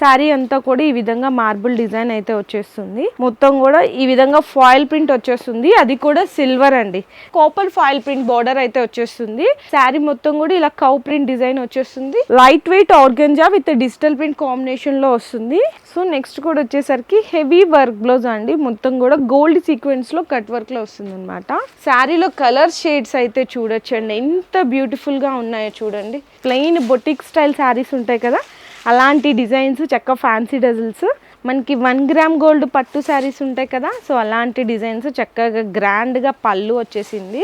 శారీ అంతా కూడా ఈ విధంగా మార్బుల్ డిజైన్ అయితే వచ్చేస్తుంది. మొత్తం కూడా ఈ విధంగా ఫాయిల్ ప్రింట్ వచ్చేస్తుంది, అది కూడా సిల్వర్ అండి. కాపర్ ఫాయిల్ ప్రింట్ బార్డర్ అయితే వచ్చేస్తుంది. శారీ మొత్తం కూడా ఇలా కౌ ప్రింట్ డిజైన్ వచ్చేస్తుంది. Light weight organza with digital print combination లో వస్తుంది. సో నెక్స్ట్ కూడా వచ్చేసరికి హెవీ వర్క్ బ్లౌజ్ అండి. మొత్తం కూడా గోల్డ్ సీక్వెన్స్ లో కట్ వర్క్ లో వస్తుంది అనమాట. శారీలో కలర్ షేడ్స్ అయితే చూడొచ్చండి, ఎంత బ్యూటిఫుల్ గా ఉన్నాయో చూడండి. ప్లెయిన్ బొటిక్ స్టైల్ శారీస్ ఉంటాయి కదా, అలాంటి డిజైన్స్, చక్క ఫ్యాన్సీ డజల్స్, మనకి 1 గ్రామ్ గోల్డ్ పట్టు శారీస్ ఉంటాయి కదా, సో అలాంటి డిజైన్స్ చక్కగా గ్రాండ్గా పళ్ళు వచ్చేసింది.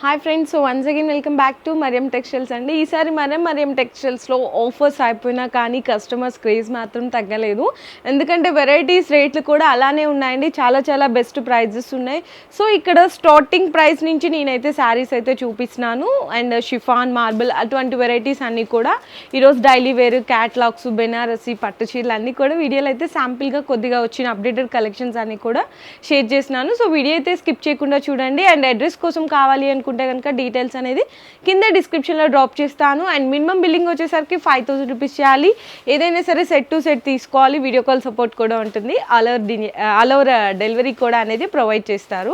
Hi friends, so once again welcome back to Mariyam textiles అండి. ఈసారి మరియం టెక్స్టైల్స్లో ఆఫర్స్ అయిపోయినా కానీ కస్టమర్స్ క్రేజ్ మాత్రం తగ్గలేదు. ఎందుకంటే వెరైటీస్ రేట్లు కూడా అలానే ఉన్నాయండి, చాలా బెస్ట్ ప్రైజెస్ ఉన్నాయి. సో ఇక్కడ స్టార్టింగ్ ప్రైస్ నుంచి నేనైతే శారీస్ అయితే చూపిస్తున్నాను. అండ్ షిఫాన్, మార్బుల్ అటువంటి వెరైటీస్ అన్నీ కూడా ఈరోజు డైలీ వేర్, క్యాట్లాగ్స్, బెనారసి, పట్టు చీరలు అన్నీ కూడా వీడియోలో అయితే శాంపిల్గా కొద్దిగా వచ్చిన అప్డేటెడ్ కలెక్షన్స్ అన్నీ కూడా షేర్ చేస్తున్నాను. సో వీడియో అయితే స్కిప్ చేయకుండా చూడండి. అండ్ అడ్రస్ కోసం కావాలి అనుకుంటే కనుక డీటెయిల్స్ అనేది కింద డిస్క్రిప్షన్లో డ్రాప్ చేస్తాను. అండ్ మినిమం బిల్లింగ్ వచ్చేసరికి 5000 రూపీస్ చేయాలి. ఏదైనా సరే సెట్ టు సెట్ తీసుకోవాలి. వీడియో కాల్ సపోర్ట్ కూడా ఉంటుంది. ఆల్ ఓవర్ డెలివరీ కూడా అనేది ప్రొవైడ్ చేస్తారు.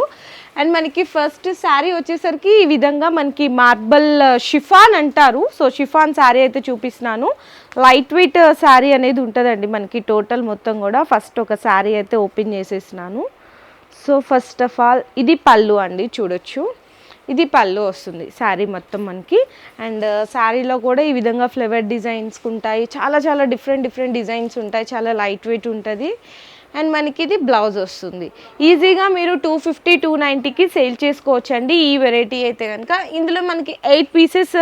అండ్ మనకి ఫస్ట్ శారీ వచ్చేసరికి ఈ విధంగా మనకి మార్బల్ షిఫాన్ అంటారు. సో షిఫాన్ శారీ అయితే చూపిస్తున్నాను. లైట్ వెయిట్ శారీ అనేది ఉంటుందండి మనకి టోటల్ మొత్తం కూడా. ఫస్ట్ ఒక శారీ అయితే ఓపెన్ చేసేసినాను. సో ఫస్ట్ ఆఫ్ ఆల్ ఇది పళ్ళు అండి, చూడొచ్చు. ఇది పళ్ళు వస్తుంది శారీ మొత్తం మనకి. అండ్ శారీలో కూడా ఈ విధంగా ఫ్లవర్ డిజైన్స్ ఉంటాయి, చాలా డిఫరెంట్ డిజైన్స్ ఉంటాయి, చాలా లైట్ వెయిట్ ఉంటుంది. అండ్ మనకి ఇది బ్లౌజ్ వస్తుంది. ఈజీగా మీరు 250, 290కి సేల్ చేసుకోవచ్చు అండి ఈ వెరైటీ అయితే కనుక. ఇందులో మనకి 8 పీసెస్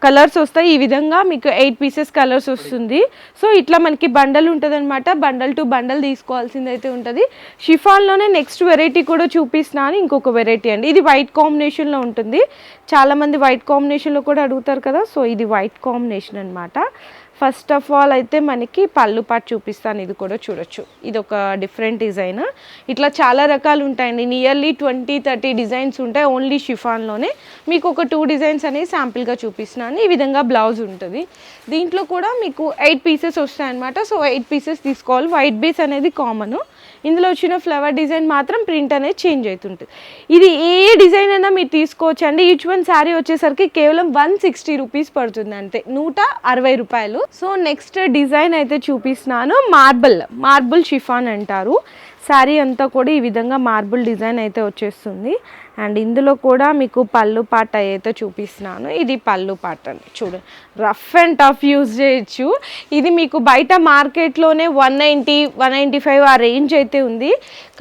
కలర్స్ వస్తాయి. ఈ విధంగా మీకు 8 పీసెస్ కలర్స్ వస్తుంది. సో ఇట్లా మనకి బండల్ ఉంటుంది అనమాట. బండల్ టు బండల్ తీసుకోవాల్సింది అయితే ఉంటుంది. షిఫాన్లోనే నెక్స్ట్ వెరైటీ కూడా చూపిస్తున్నాను, ఇంకొక వెరైటీ అండి. ఇది వైట్ కాంబినేషన్లో ఉంటుంది. చాలామంది వైట్ కాంబినేషన్లో కూడా అడుగుతారు కదా, సో ఇది వైట్ కాంబినేషన్ అనమాట. ఫస్ట్ ఆఫ్ ఆల్ అయితే మనకి పళ్ళు పాటు చూపిస్తాను. ఇది కూడా చూడొచ్చు, ఇది ఒక డిఫరెంట్ డిజైన్. ఇట్లా చాలా రకాలు ఉంటాయండి, నియర్లీ 20-30 డిజైన్స్ ఉంటాయి ఓన్లీ షిఫాన్లోనే. మీకు ఒక 2 డిజైన్స్ అనేవి శాంపిల్గా చూపిస్తున్నాను. ఈ విధంగా బ్లౌజ్ ఉంటుంది. దీంట్లో కూడా మీకు 8 పీసెస్ వస్తాయి అనమాట. సో 8 పీసెస్ తీసుకోవాలి. వైట్ బేస్ అనేది కామన్. ఇందులో వచ్చిన ఫ్లవర్ డిజైన్ మాత్రం ప్రింట్ అనేది చేంజ్ అవుతుంటుంది. ఇది ఏ డిజైన్ అయినా మీరు తీసుకోవచ్చు అండి. ఈచ్ వన్ శారీ వచ్చేసరికి కేవలం 160 రూపీస్ పడుతుంది, అంతే, 160 రూపాయలు. సో నెక్స్ట్ డిజైన్ అయితే చూపిస్తున్నాను. మార్బుల్ షిఫాన్ అంటారు. శారీ అంతా కూడా ఈ విధంగా మార్బుల్ డిజైన్ అయితే వచ్చేస్తుంది. అండ్ ఇందులో కూడా మీకు పళ్ళు పాట అయితే చూపిస్తున్నాను. ఇది పళ్ళు పాట అండి, చూడండి, రఫ్ అండ్ టఫ్ యూజ్ చేయొచ్చు. ఇది మీకు బయట మార్కెట్లోనే 190, 195 ఆ రేంజ్ అయితే ఉంది.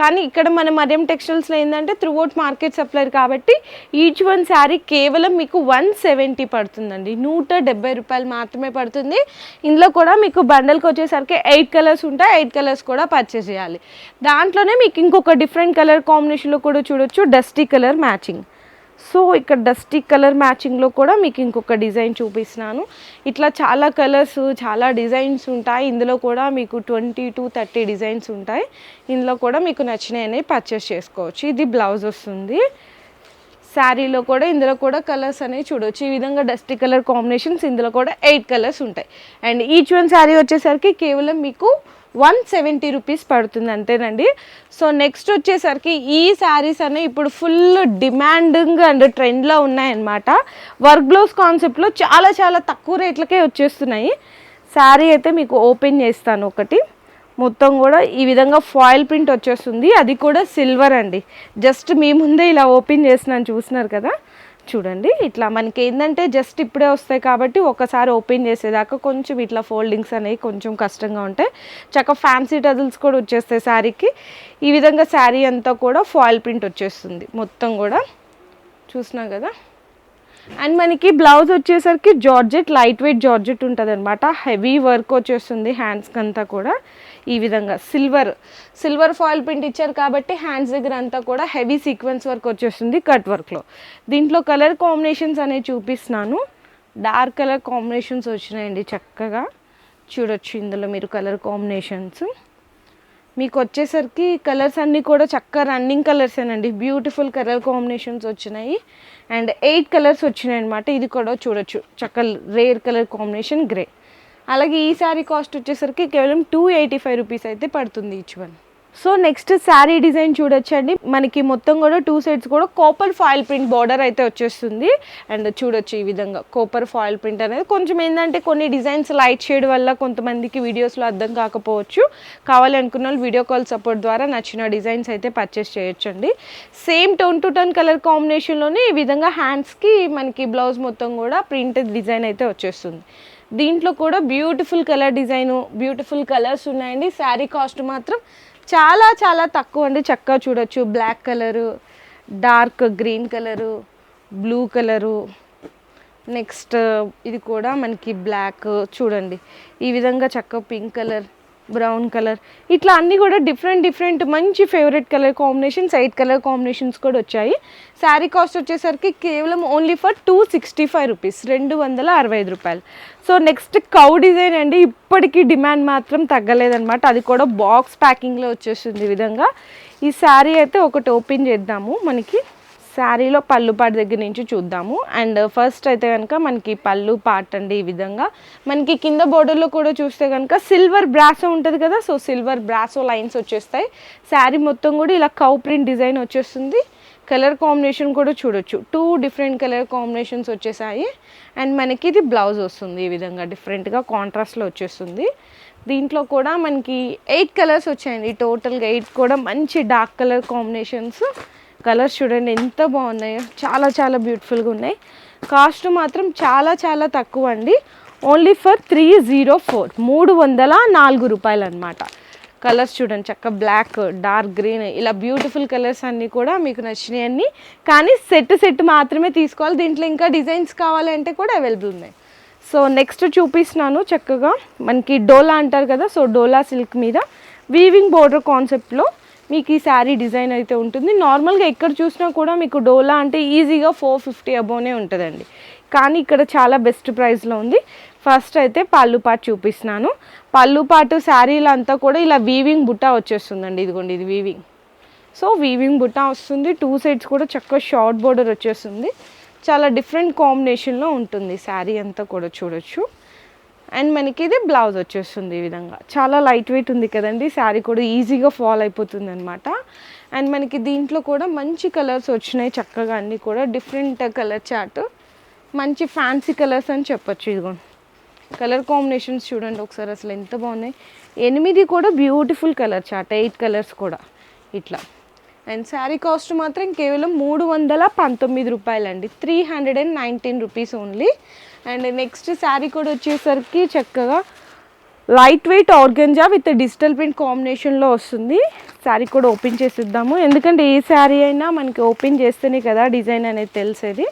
కానీ ఇక్కడ మన మరియం టెక్స్టైల్స్లో ఏంటంటే త్రూఅవుట్ మార్కెట్ సప్లైర్ కాబట్టి ఈచ్ వన్ శారీ కేవలం మీకు 170 పడుతుందండి, 170 రూపాయలు మాత్రమే పడుతుంది. ఇందులో కూడా మీకు బండల్కి వచ్చేసరికి 8 కలర్స్ ఉంటాయి. 8 కలర్స్ కూడా పర్చేస్ చేయాలి. దాంట్లోనే మీకు ఇంకొక డిఫరెంట్ కలర్ కాంబినేషన్లో కూడా చూడొచ్చు, డస్టీ కలర్ మ్యాచింగ్. సో ఇక్కడ డస్టీ కలర్ మ్యాచింగ్లో కూడా మీకు ఇంకొక డిజైన్ చూపిస్తున్నాను. ఇట్లా చాలా కలర్స్, చాలా డిజైన్స్ ఉంటాయి. ఇందులో కూడా మీకు 20-30 డిజైన్స్ ఉంటాయి. ఇందులో కూడా మీకు నచ్చినవి పర్చేస్ చేసుకోవచ్చు. ఇది బ్లౌజ్ వస్తుంది. శారీలో కూడా ఇందులో కూడా కలర్స్ అనేవి చూడవచ్చు. ఈ విధంగా డస్టీ కలర్ కాంబినేషన్స్, ఇందులో కూడా 8 కలర్స్ ఉంటాయి. అండ్ ఈచ్ వన్ శారీ వచ్చేసరికి కేవలం మీకు 170 రూపీస్ పడుతుంది, అంతేనండి. సో నెక్స్ట్ వచ్చేసరికి ఈ శారీస్ అనేవి ఇప్పుడు ఫుల్ డిమాండింగ్ అండ్ ట్రెండ్లో ఉన్నాయన్నమాట. వర్క్ బ్లౌజ్ కాన్సెప్ట్లో చాలా తక్కువ రేట్లకే వచ్చేస్తున్నాయి. శారీ అయితే మీకు ఓపెన్ చేస్తాను ఒకటి. మొత్తం కూడా ఈ విధంగా ఫాయిల్ ప్రింట్ వచ్చేస్తుంది, అది కూడా సిల్వర్ అండి. జస్ట్ మీ ముందే ఇలా ఓపెన్ చేస్తున్నాను, చూస్తున్నారు కదా, చూడండి. ఇట్లా మనకి ఏంటంటే జస్ట్ ఇప్పుడే వస్తాయి కాబట్టి ఒకసారి ఓపెన్ చేసేదాకా కొంచెం ఇట్లా ఫోల్డింగ్స్ అనేవి కొంచెం కష్టంగా ఉంటాయి. చక్క ఫ్యాన్సీ టజల్స్ కూడా వచ్చేస్తాయి శారీకి. ఈ విధంగా శారీ అంతా కూడా ఫాయిల్ ప్రింట్ వచ్చేస్తుంది మొత్తం కూడా, చూసినాం కదా. అండ్ మనకి బ్లౌజ్ వచ్చేసరికి జార్జెట్, లైట్ వెయిట్ జార్జెట్ ఉంటుంది అనమాట. హెవీ వర్క్ వచ్చేస్తుంది హ్యాండ్స్కి అంతా కూడా. ఈ విధంగా సిల్వర్ ఫాయిల్ ప్రింట్ ఇచ్చారు కాబట్టి హ్యాండ్స్ దగ్గర అంతా కూడా హెవీ సీక్వెన్స్ వర్క్ వచ్చేస్తుంది కట్ వర్క్లో. దీంట్లో కలర్ కాంబినేషన్స్ అనేవి చూపిస్తున్నాను. డార్క్ కలర్ కాంబినేషన్స్ వచ్చినాయండి, చక్కగా చూడొచ్చు. ఇందులో మీరు కలర్ కాంబినేషన్స్ మీకు వచ్చేసరికి కలర్స్ అన్నీ కూడా చక్కగా రన్నింగ్ కలర్సేనండి, బ్యూటిఫుల్ కలర్ కాంబినేషన్స్ వచ్చినాయి. అండ్ 8 కలర్స్ వచ్చినాయి అనమాట. ఇది కూడా చూడొచ్చు, చక్క రేర్ కలర్ కాంబినేషన్ గ్రే. అలాగే ఈ శారీ కాస్ట్ వచ్చేసరికి కేవలం 285 రూపీస్ అయితే పడుతుంది each one. So next sari design చూడొచ్చండి. మనకి మొత్తం కూడా 2 సైడ్స్ కూడా కాపర్ ఫాయిల్ ప్రింట్ బార్డర్ అయితే వచ్చేస్తుంది. అండ్ చూడొచ్చు ఈ విధంగా కాపర్ ఫాయిల్ ప్రింట్ అనేది కొంచెం ఏంటంటే కొన్ని డిజైన్స్ లైట్ షేడ్ వల్ల కొంతమందికి వీడియోస్లో అర్థం కాకపోవచ్చు. కావాలి అనుకున్న వాళ్ళు వీడియో కాల్ సపోర్ట్ ద్వారా నచ్చిన డిజైన్స్ అయితే పర్చేస్ చేయొచ్చండి. Same tone to tone colour కాంబినేషన్లోనే ఈ విధంగా హ్యాండ్స్కి మనకి బ్లౌజ్ మొత్తం కూడా ప్రింటెడ్ డిజైన్ అయితే వచ్చేస్తుంది. దీంట్లో కూడా beautiful colour design, beautiful colours ఉన్నాయండి. శారీ కాస్ట్ మాత్రం చాలా చాలా తక్కువ అండి. చక్కగా చూడొచ్చు, black colour, dark green colour, blue colour, next ఇది కూడా మనకి బ్లాక్ చూడండి, ఈ విధంగా చక్కగా పింక్ కలర్, బ్రౌన్ కలర్, ఇట్లా అన్నీ కూడా డిఫరెంట్ మంచి favourite colour combinations, 8 colour combinations కూడా వచ్చాయి. శారీ కాస్ట్ వచ్చేసరికి కేవలం ఓన్లీ ఫర్ 265 రూపీస్, 265 రూపాయలు. సో నెక్స్ట్ కౌ డిజైన్ అండి. ఇప్పటికీ డిమాండ్ మాత్రం తగ్గలేదన్నమాట. అది కూడా బాక్స్ ప్యాకింగ్లో వచ్చేస్తుంది ఈ విధంగా. ఈ శారీ అయితే ఒకటి ఓపెన్ చేద్దాము. మనకి శారీలో పళ్ళు పాట దగ్గర నుంచి చూద్దాము. అండ్ ఫస్ట్ అయితే కనుక మనకి పళ్ళు పాట అండి. ఈ విధంగా మనకి కింద బోర్డర్లో కూడా చూస్తే కనుక సిల్వర్ బ్రాసో ఉంటుంది కదా, సో సిల్వర్ బ్రాసో లైన్స్ వచ్చేస్తాయి. శారీ మొత్తం కూడా ఇలా కౌ ప్రింట్ డిజైన్ వచ్చేస్తుంది. కలర్ కాంబినేషన్ కూడా చూడొచ్చు, 2 డిఫరెంట్ కలర్ కాంబినేషన్స్ వచ్చేసాయి. అండ్ మనకి ఇది బ్లౌజ్ వస్తుంది ఈ విధంగా డిఫరెంట్గా కాంట్రాస్ట్లో వచ్చేస్తుంది. దీంట్లో కూడా మనకి 8 కలర్స్ వచ్చాయండి టోటల్గా. 8 కూడా మంచి డార్క్ కలర్ కాంబినేషన్స్. కలర్స్ చూడండి ఎంత బాగున్నాయో, చాలా చాలా బ్యూటిఫుల్గా ఉన్నాయి. కాస్ట్ మాత్రం చాలా చాలా తక్కువ అండి, ఓన్లీ ఫర్ 304, 304 రూపాయలు అనమాట. కలర్స్ చూడండి చక్క బ్లాక్, డార్క్ గ్రీన్, ఇలా బ్యూటిఫుల్ కలర్స్ అన్నీ కూడా మీకు నచ్చినాయి. కానీ సెట్ మాత్రమే తీసుకోవాలి. దీంట్లో ఇంకా డిజైన్స్ కావాలంటే కూడా అవైలబుల్ ఉన్నాయి. సో నెక్స్ట్ చూపిస్తున్నాను. చక్కగా మనకి డోలా అంటారు కదా, సో డోలా సిల్క్ మీద వీవింగ్ బోర్డర్ కాన్సెప్ట్లో మీకు ఈ శారీ డిజైన్ అయితే ఉంటుంది. నార్మల్గా ఎక్కడ చూసినా కూడా మీకు డోలా అంటే ఈజీగా 450 అబోనే ఉంటుందండి, కానీ ఇక్కడ చాలా బెస్ట్ ప్రైస్లో ఉంది. ఫస్ట్ అయితే పళ్ళు పాటు చూపిస్తున్నాను. పళ్ళు పాటు శారీలో అంతా కూడా ఇలా వీవింగ్ బుట్టా వచ్చేస్తుందండి. ఇదిగోండి ఇది వీవింగ్, సో వీవింగ్ బుట్టా వస్తుంది. 2 సైడ్స్ కూడా చక్కగా షార్ట్ బోర్డర్ వచ్చేస్తుంది. చాలా డిఫరెంట్ కాంబినేషన్లో ఉంటుంది శారీ అంతా కూడా చూడొచ్చు. అండ్ మనకి ఇది బ్లౌజ్ వచ్చేస్తుంది ఈ విధంగా. చాలా లైట్ వెయిట్ ఉంది కదండి, శారీ కూడా ఈజీగా ఫాల్ అయిపోతుంది అనమాట. అండ్ మనకి దీంట్లో కూడా మంచి కలర్స్ వచ్చినాయి చక్కగా, అన్నీ కూడా డిఫరెంట్ కలర్ చార్ట్, మంచి ఫ్యాన్సీ కలర్స్ అని చెప్పొచ్చు. ఇదిగోండి కలర్ కాంబినేషన్స్ చూడండి ఒకసారి, అసలు ఎంత బాగున్నాయి. 8 కూడా బ్యూటిఫుల్ కలర్ చార్ట్, 8 కలర్స్ కూడా ఇట్లా. అండ్ శారీ కాస్ట్ మాత్రం కేవలం 319 రూపాయలండి, 319 rupees only. And next sari కూడా వచ్చేసరికి చక్కగా light weight organza with digital print కాంబినేషన్లో వస్తుంది. శారీ కూడా ఓపెన్ చేసిద్దాము, ఎందుకంటే ఏ శారీ అయినా మనకి ఓపెన్ చేస్తేనే కదా డిజైన్ అనేది తెలిసేది.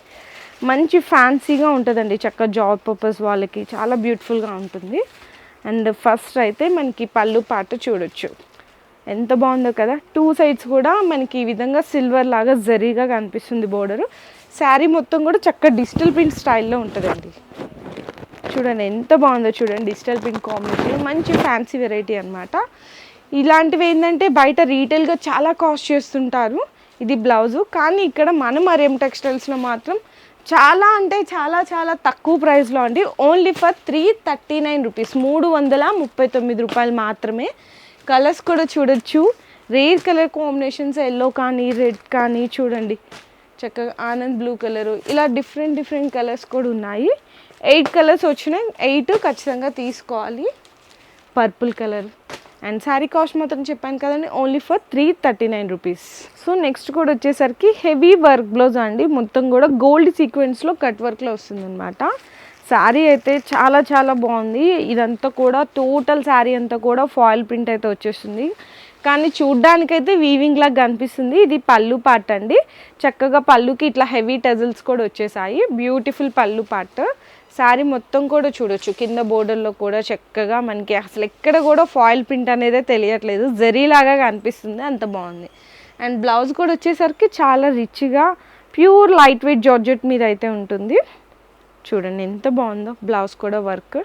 మంచి ఫ్యాన్సీగా ఉంటుందండి, చక్కగా జాబ్ పర్పస్ వాళ్ళకి చాలా బ్యూటిఫుల్గా ఉంటుంది. అండ్ ఫస్ట్ అయితే మనకి పళ్ళు పాట చూడొచ్చు, ఎంత బాగుందో కదా. 2 సైడ్స్ కూడా మనకి ఈ విధంగా సిల్వర్ లాగా జరీగా కనిపిస్తుంది బోర్డరు. శారీ మొత్తం కూడా చక్కగా డిజిటల్ ప్రింట్ స్టైల్లో ఉంటుందండి. చూడండి ఎంత బాగుందో చూడండి, డిజిటల్ ప్రింట్ కాంబినేషన్, మంచి ఫ్యాన్సీ వెరైటీ అనమాట. ఇలాంటివి ఏంటంటే బయట రీటైల్గా చాలా కాస్ట్ చేస్తుంటారు. ఇది బ్లౌజు, కానీ ఇక్కడ మన మరియం టెక్స్టైల్స్లో మాత్రం చాలా అంటే చాలా చాలా తక్కువ ప్రైస్లో అండి, ఓన్లీ ఫర్ 339 రూపీస్, 339 రూపాయలు మాత్రమే. కలర్స్ కూడా చూడొచ్చు, రేర్ కలర్ కాంబినేషన్స్, ఎల్లో కానీ రెడ్ కానీ చూడండి చక్కగా ఆనంద్ బ్లూ కలరు, ఇలా డిఫరెంట్ కలర్స్ కూడా ఉన్నాయి. 8 కలర్స్ వచ్చినాయి, 8 ఖచ్చితంగా తీసుకోవాలి. Purple colour. And sari cost మాత్రం చెప్పాను కదండి, only for 339 rupees. So next కూడా వచ్చేసరికి హెవీ వర్క్ బ్లౌజ్ అండి, మొత్తం కూడా గోల్డ్ సీక్వెన్స్లో కట్ వర్క్లో వస్తుందన్నమాట. శారీ అయితే చాలా చాలా బాగుంది. ఇదంతా కూడా టోటల్ శారీ అంతా కూడా ఫాయిల్ ప్రింట్ అయితే వచ్చేస్తుంది, కానీ చూడ్డానికైతే వీవింగ్ లాగా కనిపిస్తుంది. ఇది పళ్ళు పార్ట్ అండి, చక్కగా పళ్ళుకి ఇట్లా హెవీ టజల్స్ కూడా వచ్చేసాయి. బ్యూటిఫుల్ పళ్ళు పార్ట్. శారీ మొత్తం కూడా చూడొచ్చు, కింద బోర్డర్లో కూడా చక్కగా మనకి అసలు ఎక్కడ కూడా ఫాయిల్ ప్రింట్ అనేది తెలియట్లేదు, జరీలాగా కనిపిస్తుంది, అంత బాగుంది. అండ్ బ్లౌజ్ కూడా వచ్చేసరికి చాలా రిచ్గా ప్యూర్ లైట్ వెయిట్ జార్జెట్ మీద అయితే ఉంటుంది. చూడండి ఎంత బాగుందో, బ్లౌజ్ కూడా వర్క్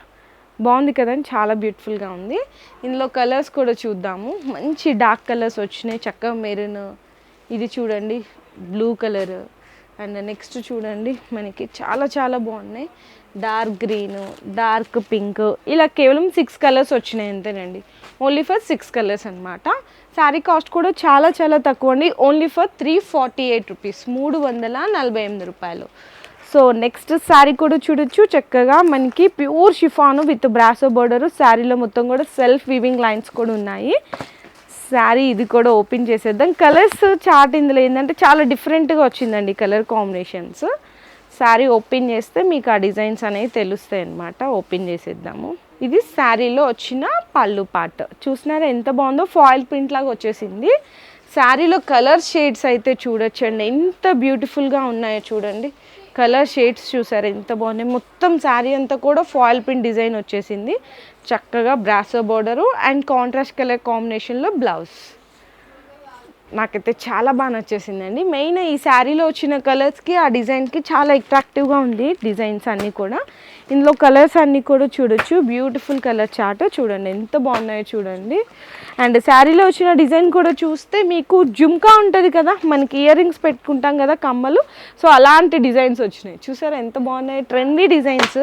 బాగుంది కదండి, చాలా బ్యూటిఫుల్గా ఉంది. ఇందులో కలర్స్ కూడా చూద్దాము. మంచి డార్క్ కలర్స్ వచ్చినాయి, చక్కగా మెరూన్, ఇది చూడండి బ్లూ కలర్, అండ్ నెక్స్ట్ చూడండి మనకి చాలా చాలా బాగున్నాయి. డార్క్ గ్రీను, డార్క్ పింక్, ఇలా కేవలం 6 కలర్స్ వచ్చినాయి అంతేనండి. ఓన్లీ ఫర్ 6 కలర్స్ అనమాట. శారీ కాస్ట్ కూడా చాలా చాలా తక్కువ అండి, ఓన్లీ ఫర్ 348 రూపీస్, 348 రూపాయలు. సో నెక్స్ట్ శారీ కూడా చూడొచ్చు, చక్కగా మనకి pure chiffon with brasso border. శారీలో మొత్తం కూడా సెల్ఫ్ వీవింగ్ లైన్స్ కూడా ఉన్నాయి. శారీ ఇది కూడా ఓపెన్ చేసేద్దాం. కలర్స్ చార్ట్ ఇందులో ఏంటంటే చాలా డిఫరెంట్గా వచ్చిందండి కలర్ కాంబినేషన్స్. శారీ ఓపెన్ చేస్తే మీకు ఆ డిజైన్స్ అనేవి తెలుస్తాయి అన్నమాట. ఓపెన్ చేసేద్దాము. ఇది శారీలో వచ్చిన పళ్ళు పార్ట్, చూసినారా ఎంత బాగుందో, ఫాయిల్ ప్రింట్ లాగా వచ్చేసింది. శారీలో కలర్ షేడ్స్ అయితే చూడొచ్చండి ఎంత బ్యూటిఫుల్గా ఉన్నాయో చూడండి. కలర్ షేడ్స్ చూసారు ఎంత బాగున్నాయి. మొత్తం శారీ అంతా కూడా ఫాయిల్ ప్రింట్ డిజైన్ వచ్చేసింది. చక్కగా brasso border and contrast colour కాంబినేషన్లో బ్లౌజ్. నాకైతే చాలా బాగా నచ్చేసిందండి. మెయిన్ ఈ శారీలో వచ్చిన కలర్స్కి ఆ డిజైన్కి చాలా అట్రాక్టివ్గా ఉంది డిజైన్స్ అన్నీ కూడా. ఇందులో కలర్స్ అన్నీ కూడా చూడొచ్చు. బ్యూటిఫుల్ కలర్ చార్ట్ చూడండి ఎంత బాగున్నాయో చూడండి. అండ్ శారీలో వచ్చిన డిజైన్ కూడా చూస్తే మీకు జుమ్కా ఉంటుంది కదా, మనకి ఇయర్ రింగ్స్ పెట్టుకుంటాం కదా కమ్మలు, సో అలాంటి డిజైన్స్ వచ్చినాయి. చూసారా ఎంత బాగున్నాయి, ట్రెండీ డిజైన్స్.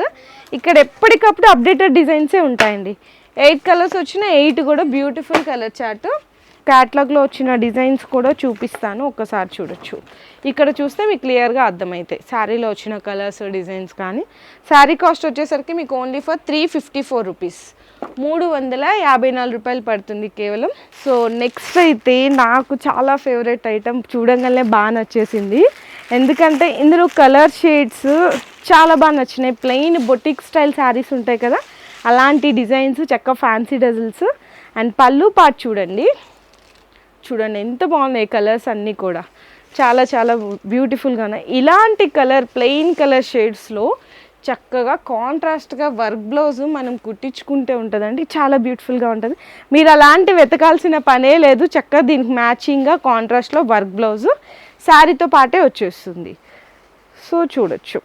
ఇక్కడ ఎప్పటికప్పుడు అప్డేటెడ్ డిజైన్సే ఉంటాయండి. 8 కలర్స్ వచ్చిన 8 కూడా బ్యూటిఫుల్ కలర్ చార్ట్. క్యాటలాగ్లో వచ్చిన డిజైన్స్ కూడా చూపిస్తాను, ఒకసారి చూడొచ్చు. ఇక్కడ చూస్తే మీకు క్లియర్గా అర్థమవుతాయి శారీలో వచ్చిన కలర్స్ డిజైన్స్. కానీ శారీ కాస్ట్ వచ్చేసరికి మీకు ఓన్లీ ఫర్ 354 రూపీస్, 354 రూపాయలు పడుతుంది కేవలం. సో నెక్స్ట్ అయితే నాకు చాలా ఫేవరెట్ ఐటమ్, చూడంగానే బాగా నచ్చేసింది. ఎందుకంటే ఇందులో కలర్ షేడ్స్ చాలా బాగా నచ్చినాయి. ప్లెయిన్ బొటిక్ స్టైల్ శారీస్ ఉంటాయి కదా, అలాంటి డిజైన్స్, చక్క ఫ్యాన్సీ డజల్స్. అండ్ పళ్ళు పార్ట్ చూడండి ఎంత బాగున్నాయి కలర్స్ అన్నీ కూడా, చాలా చాలా బ్యూటిఫుల్గా ఉన్నాయి. ఇలాంటి కలర్ ప్లెయిన్ కలర్ షేడ్స్లో చక్కగా కాంట్రాస్ట్గా వర్క్ బ్లౌజ్ మనం కుట్టించుకుంటే ఉంటుందండి, చాలా బ్యూటిఫుల్గా ఉంటుంది. మీరు అలాంటి వెతకాల్సిన పనే లేదు, చక్కగా దీనికి మ్యాచింగ్గా కాంట్రాస్ట్లో వర్క్ బ్లౌజ్ శారీతో పాటే వచ్చేస్తుంది. సో చూడొచ్చు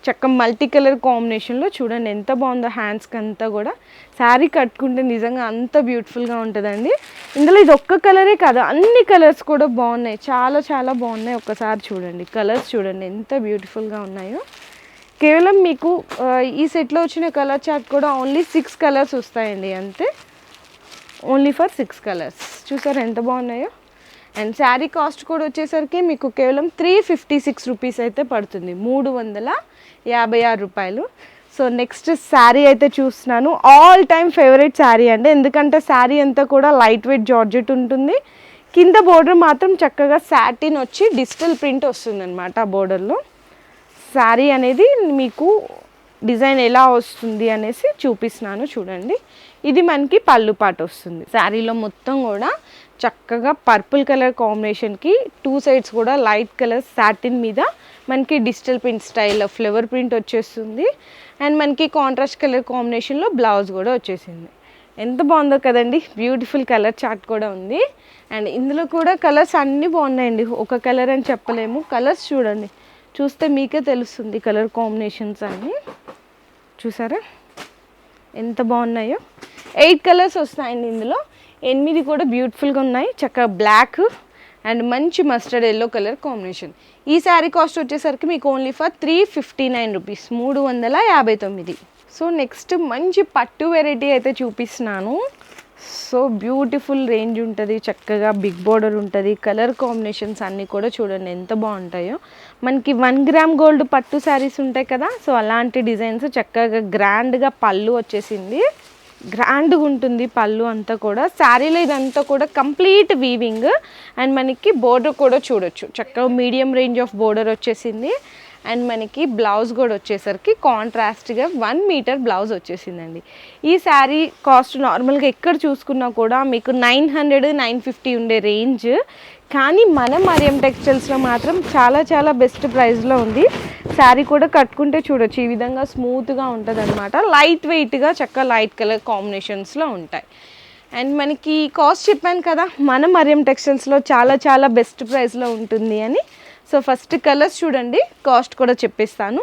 చక్క మల్టీ కలర్ కాంబినేషన్లో చూడండి ఎంత బాగుందో. హ్యాండ్స్కి అంతా కూడా శారీ కట్టుకుంటే నిజంగా అంత బ్యూటిఫుల్గా ఉంటుందండి. ఇందులో ఇది ఒక్క కలరే కాదు, అన్ని కలర్స్ కూడా బాగున్నాయి, చాలా చాలా బాగున్నాయి. ఒక్కసారి చూడండి కలర్స్ చూడండి ఎంత బ్యూటిఫుల్గా ఉన్నాయో. కేవలం మీకు ఈ సెట్లో వచ్చిన కలర్ చార్ట్ కూడా ఓన్లీ 6 కలర్స్ వస్తాయండి అంతే, ఓన్లీ ఫర్ 6 కలర్స్. చూసారు ఎంత బాగున్నాయో. అండ్ శారీ కాస్ట్ కూడా వచ్చేసరికి మీకు కేవలం 356 రూపీస్ అయితే పడుతుంది, 356 రూపాయలు. సో నెక్స్ట్ శారీ అయితే చూస్తున్నాను, ఆల్ టైమ్ ఫేవరెట్ శారీ అండి. ఎందుకంటే శారీ అంతా కూడా లైట్ వెయిట్ జార్జెట్ ఉంటుంది, కింద బోర్డర్ మాత్రం చక్కగా సాటిన్ వచ్చి డిజిటల్ ప్రింట్ వస్తుంది అనమాట. ఆ బోర్డర్లో శారీ అనేది మీకు డిజైన్ ఎలా వస్తుంది అనేసి చూపిస్తున్నాను చూడండి. ఇది మనకి పళ్ళు పాట వస్తుంది. శారీలో మొత్తం కూడా చక్కగా పర్పుల్ కలర్ కాంబినేషన్కి 2 సైడ్స్ కూడా లైట్ కలర్ సాటిన్ మీద మనకి digital print style flower print వచ్చేస్తుంది. అండ్ మనకి కాంట్రాస్ట్ కలర్ కాంబినేషన్లో బ్లౌజ్ కూడా వచ్చేసింది. ఎంత బాగుందో కదండి, బ్యూటిఫుల్ కలర్ చార్ట్ కూడా ఉంది. అండ్ ఇందులో కూడా కలర్స్ అన్నీ బాగున్నాయండి, ఒక కలర్ అని చెప్పలేము. కలర్స్ చూడండి, చూస్తే మీకే తెలుస్తుంది కలర్ కాంబినేషన్స్ అన్నీ. చూసారా ఎంత బాగున్నాయో. 8 కలర్స్ వస్తాయండి ఇందులో, 8 కూడా బ్యూటిఫుల్గా ఉన్నాయి. చక్కగా బ్లాక్ అండ్ మంచి మస్టర్డ్ ఎల్లో కలర్ కాంబినేషన్. ఈ శారీ కాస్ట్ వచ్చేసరికి మీకు only for 359 rupees, 359. So next మంచి పట్టు వెరైటీ అయితే చూపిస్తున్నాను. సో బ్యూటిఫుల్ రేంజ్ ఉంటుంది, చక్కగా బిగ్ బోర్డర్ ఉంటుంది. కలర్ కాంబినేషన్స్ అన్నీ కూడా చూడండి ఎంత బాగుంటాయో. మనకి 1 గ్రామ్ గోల్డ్ పట్టు శారీస్ ఉంటాయి కదా, సో అలాంటి డిజైన్స్. చక్కగా గ్రాండ్గా పళ్ళు వచ్చేసింది, గ్రాండ్గా ఉంటుంది పళ్ళు అంతా కూడా. శారీలో ఇదంతా కూడా కంప్లీట్ వీవింగ్. అండ్ మనకి బోర్డర్ కూడా చూడొచ్చు, చక్కగా మీడియం రేంజ్ ఆఫ్ బోర్డర్ వచ్చేసింది. అండ్ మనకి బ్లౌజ్ కూడా వచ్చేసరికి కాంట్రాస్ట్గా 1 మీటర్ బ్లౌజ్ వచ్చేసిందండి. ఈ శారీ కాస్ట్ నార్మల్గా ఎక్కడ చూసుకున్నా కూడా మీకు 900-950 ఉండే రేంజ్, కానీ మన మరియం టెక్స్టైల్స్లో మాత్రం చాలా చాలా బెస్ట్ ప్రైస్లో ఉంది. శారీ కూడా కట్టుకుంటే చూడొచ్చు ఈ విధంగా స్మూత్గా ఉంటుంది అనమాట. లైట్ వెయిట్గా చక్కగా లైట్ కలర్ కాంబినేషన్స్లో ఉంటాయి. అండ్ మనకి కాస్ట్ చెప్పాను కదా, మన మరియం టెక్స్టైల్స్లో చాలా చాలా బెస్ట్ ప్రైస్లో ఉంటుంది అని. సో ఫస్ట్ కలర్స్ చూడండి, కాస్ట్ కూడా చెప్పేస్తాను.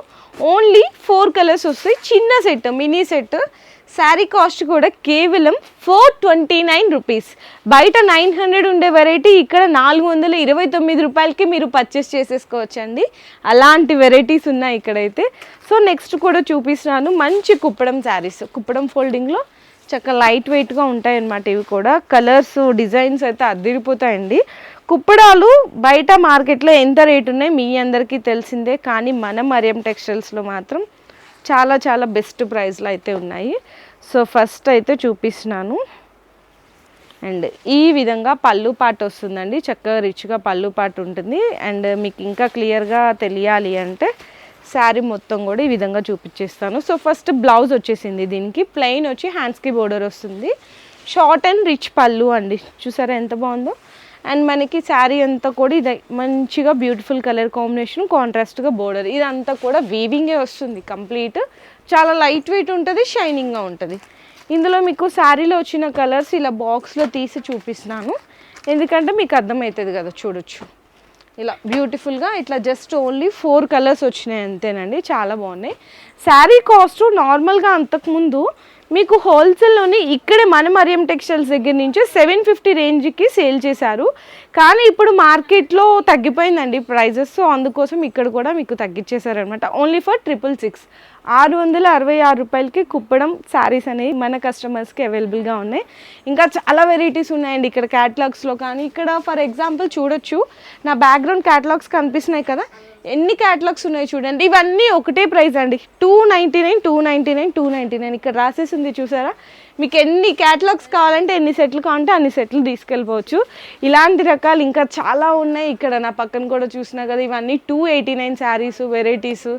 ఓన్లీ 4 కలర్స్ వస్తాయి. చిన్న set, mini set. Sari cost కూడా కేవలం 429 రూపీస్. బయట 900 ఉండే వెరైటీ ఇక్కడ 429 రూపాయలకి మీరు పర్చేస్ చేసేసుకోవచ్చండి. అలాంటి వెరైటీస్ ఉన్నాయి ఇక్కడైతే. సో నెక్స్ట్ కూడా చూపిస్తున్నాను, మంచి కుప్పడం శారీస్. కుప్పడం ఫోల్డింగ్లో చక్కగా లైట్ వెయిట్గా ఉంటాయి అన్నమాట. ఇవి కూడా కలర్స్ డిజైన్స్ అయితే అదిరిపోతాయండి. కుప్పడాలు బయట మార్కెట్లో ఎంత రేటు ఉన్నాయి మీ అందరికీ తెలిసిందే, కానీ మన మరియం టెక్స్టైల్స్లో మాత్రం చాలా చాలా బెస్ట్ ప్రైస్లో అయితే ఉన్నాయి. సో ఫస్ట్ అయితే చూపిస్తున్నాను. అండ్ ఈ విధంగా పళ్ళు పాటు వస్తుందండి, చక్కగా రిచ్గా పళ్ళు పాటు ఉంటుంది. అండ్ మీకు ఇంకా క్లియర్గా తెలియాలి అంటే శారీ మొత్తం కూడా ఈ విధంగా చూపించేస్తాను. సో ఫస్ట్ బ్లౌజ్ వచ్చేసింది, దీనికి ప్లెయిన్ వచ్చి హ్యాండ్స్కి బోర్డర్ వస్తుంది. షార్ట్ అండ్ రిచ్ పళ్ళు అండి, చూసారా ఎంత బాగుందో. అండ్ మనకి శారీ అంతా కూడా ఇది మంచిగా బ్యూటిఫుల్ కలర్ కాంబినేషన్, కాంట్రాస్ట్గా బోర్డర్, ఇదంతా కూడా వీవింగే వస్తుంది కంప్లీట్. చాలా లైట్ వెయిట్ ఉంటుంది, షైనింగ్గా ఉంటుంది. ఇందులో మీకు శారీలో వచ్చిన కలర్స్ ఇలా బాక్స్లో తీసి చూపిస్తున్నాను, ఎందుకంటే మీకు అర్థమవుతుంది కదా, చూడొచ్చు. ఇలా బ్యూటిఫుల్గా ఇట్లా జస్ట్ ఓన్లీ 4 కలర్స్ వచ్చినాయి అంతేనండి, చాలా బాగున్నాయి. శారీ కాస్ట్ నార్మల్గా అంతకుముందు మీకు హోల్సేల్లోనే ఇక్కడే మన మరియం టెక్స్టైల్స్ దగ్గర నుంచి 750 రేంజ్కి సేల్ చేశారు. కానీ ఇప్పుడు మార్కెట్లో తగ్గిపోయిందండి ప్రైజెస్. సో అందుకోసం ఇక్కడ కూడా మీకు తగ్గించేశారనమాట. ఓన్లీ ఫర్ 666, 666 రూపాయలకి కుప్పడం శారీస్ అనేవి మన కస్టమర్స్కి అవైలబుల్గా ఉన్నాయి. ఇంకా చాలా వెరైటీస్ ఉన్నాయండి ఇక్కడ క్యాటలాగ్స్లో. కానీ ఇక్కడ ఫర్ ఎగ్జాంపుల్ చూడొచ్చు, నా బ్యాక్గ్రౌండ్ క్యాటలాగ్స్ కనిపిస్తున్నాయి కదా, ఎన్ని క్యాటలాగ్స్ ఉన్నాయి చూడండి. ఇవన్నీ ఒకటే ప్రైస్ అండి, 299, 299, 299 ఇక్కడ రాసేసింది చూసారా. మీకు ఎన్ని క్యాటలాగ్స్ కావాలంటే, ఎన్ని సెట్లు కావాలంటే అన్ని సెట్లు తీసుకెళ్ళిపోవచ్చు. ఇలాంటి రకాలు ఇంకా చాలా ఉన్నాయి. ఇక్కడ నా పక్కన కూడా చూసినా కదా, ఇవన్నీ 289 శారీస్ వెరైటీస్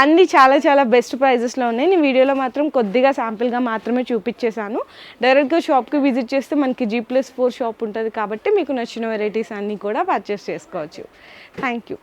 అన్నీ చాలా చాలా బెస్ట్ ప్రైజెస్లో ఉన్నాయి. నేను వీడియోలో మాత్రం కొద్దిగా శాంపిల్గా మాత్రమే చూపించేశాను. డైరెక్ట్గా షాప్కి విజిట్ చేస్తే మనకి G+4 షాప్ ఉంటుంది కాబట్టి మీకు నచ్చిన వెరైటీస్ అన్నీ కూడా పర్చేస్ చేసుకోవచ్చు. Thank you.